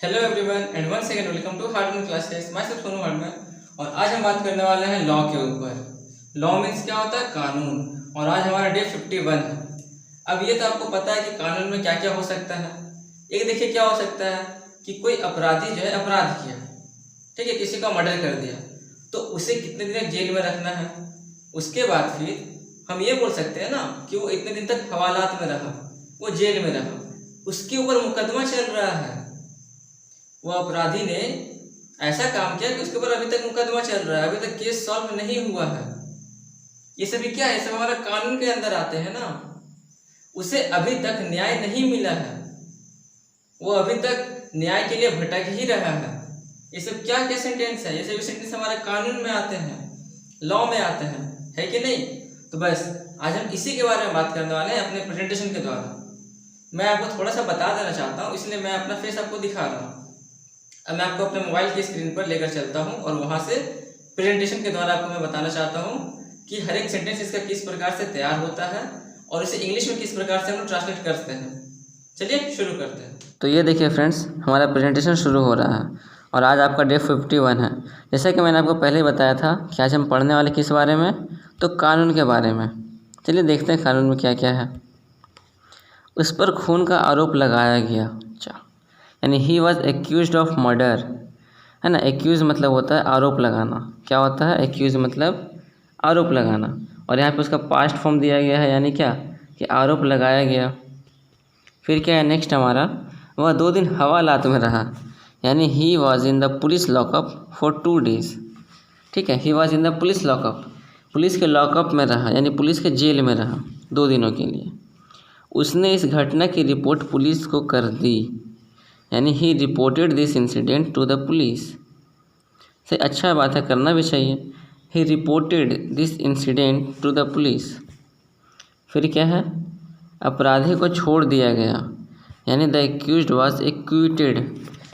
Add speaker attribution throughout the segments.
Speaker 1: Hello everyone and once again welcome to Hardman classes. मैं सब Sonu Hardman और आज हम बात करने वाले हैं लॉ के ऊपर। लॉ मीन्स क्या होता है? कानून। और आज हमारा डे 51 है। अब ये तो आपको पता है कि कानून में क्या क्या हो सकता है। एक देखिए क्या हो सकता है कि कोई अपराधी जो है अपराध किया, ठीक है, किसी का मर्डर कर दिया, तो उसे कितने दिन तक जेल में रखना है। उसके बाद फिर हम ये बोल सकते हैं ना कि वो इतने दिन तक हवालात में रहा, वो जेल में रहा, उसके ऊपर मुकदमा चल रहा है। वो अपराधी ने ऐसा काम किया कि उसके ऊपर अभी तक मुकदमा चल रहा है, अभी तक केस सॉल्व नहीं हुआ है। ये सभी क्या है? सब हमारा कानून के अंदर आते हैं ना। उसे अभी तक न्याय नहीं मिला है, वो अभी तक न्याय के लिए भटक ही रहा है। ये सब क्या क्या सेंटेंस है? ये सभी सेंटेंस हमारे कानून में आते हैं, लॉ में आते हैं, है कि नहीं? तो बस आज हम इसी के बारे में बात करने वाले हैं अपने प्रेजेंटेशन के द्वारा। मैं आपको थोड़ा सा बता देना चाहता हूँ, इसलिए मैं अपना फेस आपको दिखा रहा हूँ। अब मैं आपको अपने मोबाइल की स्क्रीन पर लेकर चलता हूँ और वहाँ से प्रेजेंटेशन के द्वारा आपको मैं बताना चाहता हूँ कि हर एक सेंटेंस इसका किस प्रकार से तैयार होता है और इसे इंग्लिश में किस प्रकार से हम लोग ट्रांसलेट करते हैं। चलिए शुरू करते हैं।
Speaker 2: तो ये देखिए फ्रेंड्स, हमारा प्रेजेंटेशन शुरू हो रहा है और आज आपका डे 51 है। जैसा कि मैंने आपको पहले ही बताया था कि आज हम पढ़ने वाले किस बारे में, तो कानून के बारे में। चलिए देखते हैं कानून में क्या क्या है। उस पर खून का आरोप लगाया गया, अच्छा, यानी he was accused of murder, है ना। एक्यूज मतलब होता है आरोप लगाना। क्या होता है? एक्यूज मतलब आरोप लगाना। और यहाँ पे उसका पास्ट फॉर्म दिया गया है, यानी क्या कि आरोप लगाया गया। फिर क्या है नेक्स्ट हमारा? वह 2 दिन हवालात में रहा, यानी he was in the police lockup for 2 days। ठीक है, he was in the police lockup, police के लॉकअप में रहा, यानी पुलिस के जेल में रहा 2 दिनों के लिए। उसने इस घटना की रिपोर्ट पुलिस को कर दी, यानी he reported this incident to the police. से अच्छा बात है, करना भी चाहिए। He reported this incident to the police. फिर क्या है? अपराधी को छोड़ दिया गया, यानी the accused was acquitted.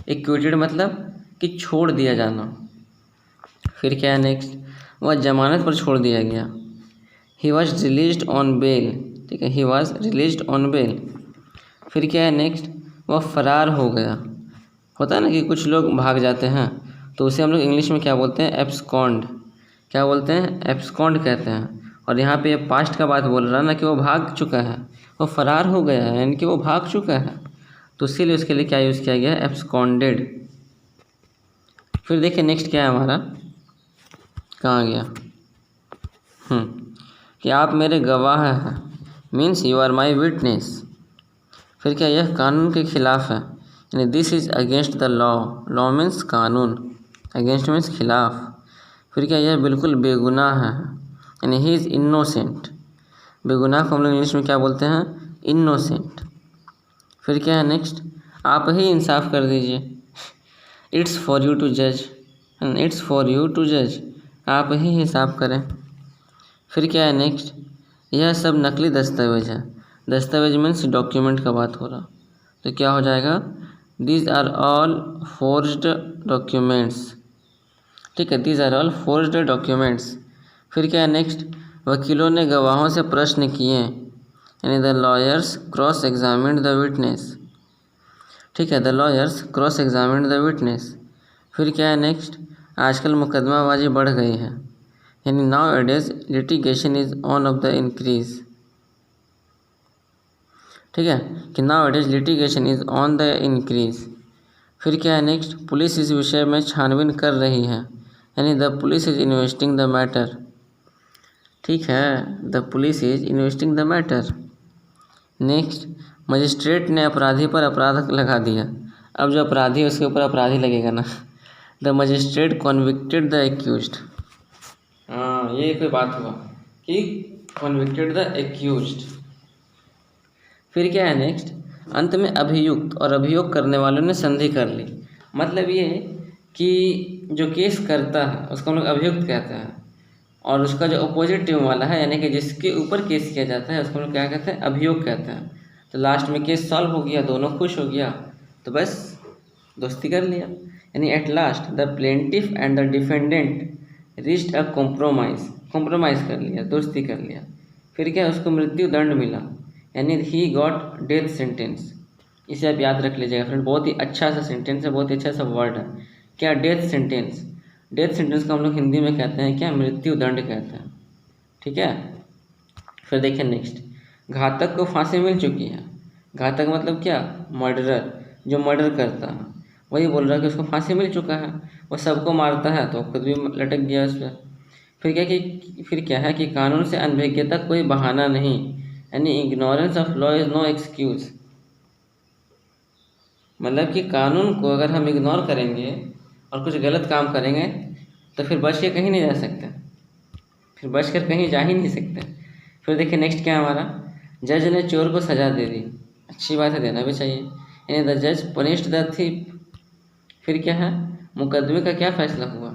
Speaker 2: Acquitted मतलब कि छोड़ दिया जाना। फिर क्या है नेक्स्ट? वह जमानत पर छोड़ दिया गया। He was released on bail, ठीक है, he was released on bail. फिर क्या है नेक्स्ट? वह फरार हो गया। होता है ना कि कुछ लोग भाग जाते हैं, तो उसे हम लोग इंग्लिश में क्या बोलते हैं? एब्सकॉन्ड। क्या बोलते हैं? एब्सकॉन्ड कहते हैं। और यहाँ पे पास्ट का बात बोल रहा है ना कि वो भाग चुका है, वो फरार हो गया है, यानी कि वो भाग चुका है। तो इसीलिए उसके लिए क्या यूज़ किया गया है? एब्सकॉन्डेड। फिर देखिए नेक्स्ट क्या है हमारा, कहाँ गया? कि आप मेरे गवाह हैं, means you are my witness. फिर क्या? यह कानून के खिलाफ है, यानी this is against the law. Law means कानून, अगेंस्ट मीन्स खिलाफ। फिर क्या? यह बिल्कुल बेगुनाह है, यानी ही इज़ इनोसेंट। बेगुनाह को हम लोग इंग्लिश में क्या बोलते हैं? इनोसेंट। फिर क्या है नेक्स्ट? आप ही इंसाफ कर दीजिए। इट्स फॉर यू टू जज, इट्स फॉर यू टू जज, आप ही हिसाब करें। फिर क्या है नेक्स्ट? यह सब नकली दस्तावेज है। दस्तावेज मीन्स डॉक्यूमेंट का बात हो रहा, तो क्या हो जाएगा? These are all forged documents. ठीक है, these are all forged documents. फिर क्या है नेक्स्ट? वकीलों ने गवाहों से प्रश्न किए, यानी the lawyers cross examined the witness. ठीक है, the lawyers cross examined the witness. फिर क्या है नेक्स्ट? आजकल मुकदमाबाजी बढ़ गई है, यानी nowadays litigation is on of the increase. ठीक है, कि nowadays litigation is on the increase. फिर क्या है नेक्स्ट? पुलिस इस विषय में छानबीन कर रही है, यानी the police is investing the matter. ठीक है, the police is investing the matter. Next, magistrate ने अपराधी पर अपराध लगा दिया। अब जो अपराधी है उसके ऊपर अपराधी लगेगा ना। The magistrate convicted the accused. हाँ, ये कोई बात हुआ कि कॉन्विक्टेड द एक्यूज्ड। फिर क्या है नेक्स्ट? अंत में अभियुक्त और अभियोग करने वालों ने संधि कर ली। मतलब ये कि जो केस करता है उसको हम लोग अभियुक्त कहते हैं, और उसका जो अपोजिट टीम वाला है, यानी कि जिसके ऊपर केस किया जाता है, उसको हम लोग क्या कहते हैं? अभियोग कहते हैं। तो लास्ट में केस सॉल्व हो गया, दोनों खुश हो गया, तो बस दोस्ती कर लिया। यानी at last the plaintiff and the defendant reached a compromise कर लिया, दोस्ती कर लिया। फिर क्या? उसको मृत्यु दंड मिला, यानी ही गॉट डेथ सेंटेंस। इसे आप याद रख लीजिएगा फ्रेंड, बहुत ही अच्छा सा सेंटेंस है, बहुत ही अच्छा सा वर्ड है। क्या? Death sentence. डेथ सेंटेंस को हम लोग हिंदी में कहते हैं क्या? मृत्यु दंड कहते हैं। ठीक है। फिर देखिए नेक्स्ट, घातक को फांसी मिल चुकी है। घातक मतलब क्या? मर्डरर, जो मर्डर करता है, वही बोल रहा है कि उसको फांसी मिल चुका है। वो सबको मारता है तो खुद भी लटक गया उस पर। फिर क्या है कि कानून से अनभिज्ञता कोई बहाना नहीं, यानी ignorance of law is no excuse. मतलब कि कानून को अगर हम इग्नोर करेंगे और कुछ गलत काम करेंगे तो फिर बच के कहीं नहीं जा सकते, फिर बच कर कहीं जा ही नहीं सकते। फिर देखिए नेक्स्ट क्या है हमारा, जज ने चोर को सजा दे दी। अच्छी बात है, देना भी चाहिए। यानी द जज पनिश्ड द थीफ। फिर क्या है, मुकदमे का क्या फैसला हुआ,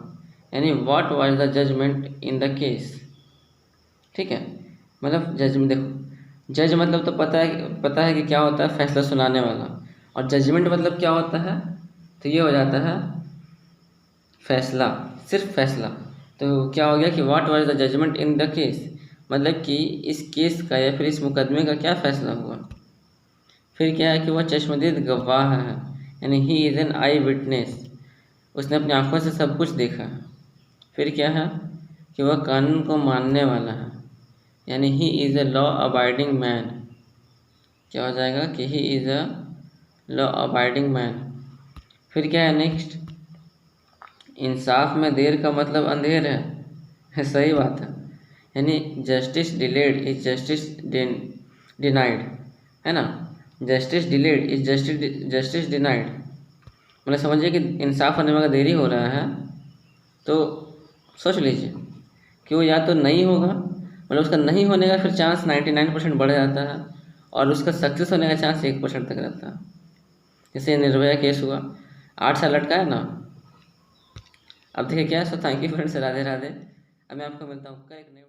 Speaker 2: यानी what was the judgement in the case. ठीक है। मतलब जज में देखो, जज मतलब तो पता है कि क्या होता है, फैसला सुनाने वाला। और जजमेंट मतलब क्या होता है, तो ये हो जाता है फैसला, सिर्फ फैसला। तो क्या हो गया कि what was the judgement in the case, मतलब कि इस केस का या फिर इस मुकदमे का क्या फैसला हुआ। फिर क्या है कि वह चश्मदीद गवाह है, यानी he is an I witness, उसने अपनी आंखों से सब कुछ देखा है। फिर क्या है कि वह कानून को मानने वाला है, यानी he is a law abiding man. क्या हो जाएगा कि he is a law abiding man. फिर क्या है नेक्स्ट, इंसाफ में देर का मतलब अंधेर है। सही बात है, यानी justice delayed is justice denied, है ना। Justice delayed is justice denied. मतलब समझिए कि इंसाफ होने में अगर देरी हो रहा है तो सोच लीजिए कि वो या तो नहीं होगा, मतलब उसका नहीं होने का फिर चांस 99% बढ़ जाता है, और उसका सक्सेस होने का चांस 1% तक रहता है। जैसे निर्भया केस हुआ, 8 साल लटका है ना। अब देखिए क्या है। So thank you friends, Radhe Radhe. अब मैं आपको मिलता हूँ कल एक नए